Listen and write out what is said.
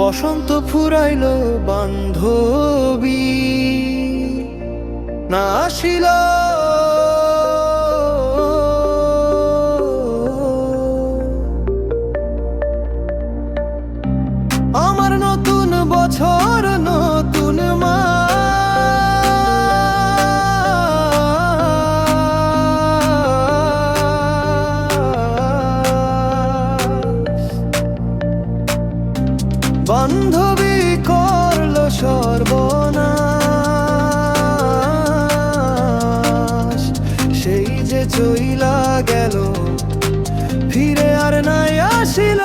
বসন্ত ফুরাইল বান্ধবী না আসিল। আমার নতুন বছর নতুন বান্ধবী করল সর্বনাশ। সেই যে চইলা গেল ফিরে আর নাই আসিল।